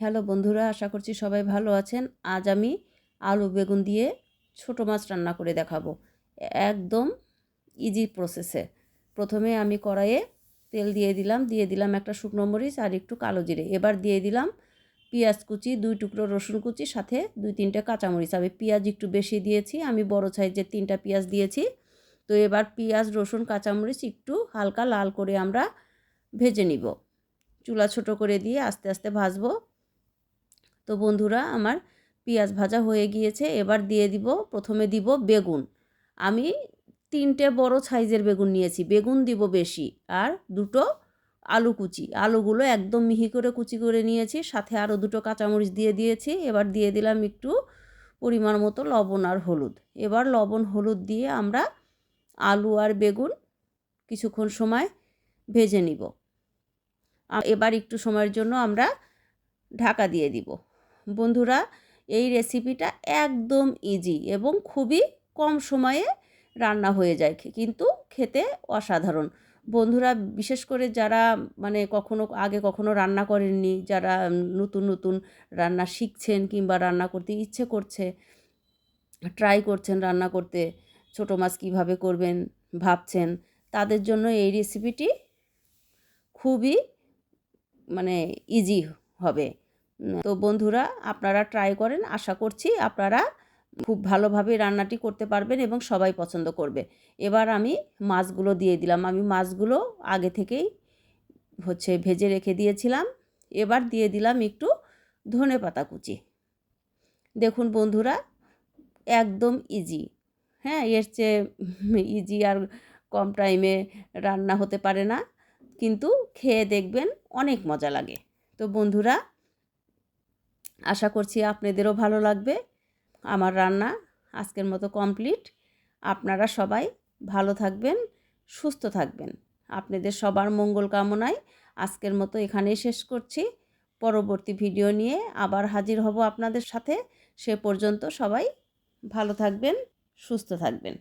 Hello বন্ধুরা, আশা করছি সবাই ভালো আছেন। আজ আমি আলু বেগুন দিয়ে ছোটো মাছ রান্না করে দেখাবো, একদম ইজি প্রসেসে। প্রথমে আমি কড়াইয়ে তেল দিয়ে দিলাম একটা শুকনো মরিচ আর একটু কালো জিরে। এবার দিয়ে দিলাম পেঁয়াজ কুচি, 2 টুকরো রসুন কুচি, সাথে 2-3টে কাঁচামরিচ। আমি পেঁয়াজ একটু বেশি দিয়েছি, আমি বড় সাইজের 3টা পেঁয়াজ দিয়েছি। তো এবার পেঁয়াজ রসুন কাঁচামরিচ একটু হালকা লাল করে আমরা ভেজে নিব। চুলা ছোট করে দিয়ে আস্তে আস্তে ভাজবো। তো বন্ধুরা, আমার পেঁয়াজ ভাজা হয়ে গিয়েছে। এবার দিয়ে দিব, প্রথমে দিব বেগুন। আমি 3টে বড় সাইজের বেগুন নিয়েছি, বেগুন দিব বেশি। আর 2টো আলু কুচি, আলুগুলো একদম মিহি করে কুচি করে নিয়েছি, সাথে আরও 2টো কাঁচামরিচ দিয়ে দিয়েছি। এবার দিয়ে দিলাম একটু পরিমাণ মতো লবণ আর হলুদ। এবার লবণ হলুদ দিয়ে আমরা আলু আর বেগুন কিছুক্ষণ সময় ভেজে নিব। এবার একটু সময়ের জন্য আমরা ঢাকা দিয়ে দিব। বন্ধুরা, এই রেসিপিটা একদম ইজি এবং খুবই কম সময়ে রান্না হয়ে যায়, কিন্তু খেতে অসাধারণ। বন্ধুরা, বিশেষ করে যারা কখনো রান্না করেননি, যারা নতুন নতুন রান্না শিখছেন কিংবা রান্না করতে ইচ্ছে করছে, ট্রাই করছেন রান্না করতে, ছোটো মাছ কীভাবে করবেন ভাবছেন, তাদের জন্য এই রেসিপিটি খুবই ইজি হবে। তো বন্ধুরা, আপনারা ট্রাই করেন, আশা করছি আপনারা খুব ভালোভাবে রান্নাটি করতে পারবেন এবং সবাই পছন্দ করবে। এবার আমি মাছগুলো দিয়ে দিলাম। আমি মাছগুলো আগে থেকেই ভেজে রেখে দিয়েছিলাম। এবার দিয়ে দিলাম একটু ধনেপাতা কুচি। দেখুন বন্ধুরা, একদম ইজি। হ্যাঁ, এর চেয়ে ইজি আর কম টাইমে রান্না হতে পারে না, কিন্তু খেয়ে দেখবেন অনেক মজা লাগে। তো বন্ধুরা, আশা করছি আপনাদেরও ভালো লাগবে। আমার রান্না আজকের মতো কমপ্লিট। আপনারা সবাই ভালো থাকবেন, সুস্থ থাকবেন। আপনাদের সবার মঙ্গল কামনায় আজকের মতো এখানেই শেষ করছি। পরবর্তী ভিডিও নিয়ে আবার হাজির হব আপনাদের সাথে। সে পর্যন্ত সবাই ভালো থাকবেন, সুস্থ থাকবেন।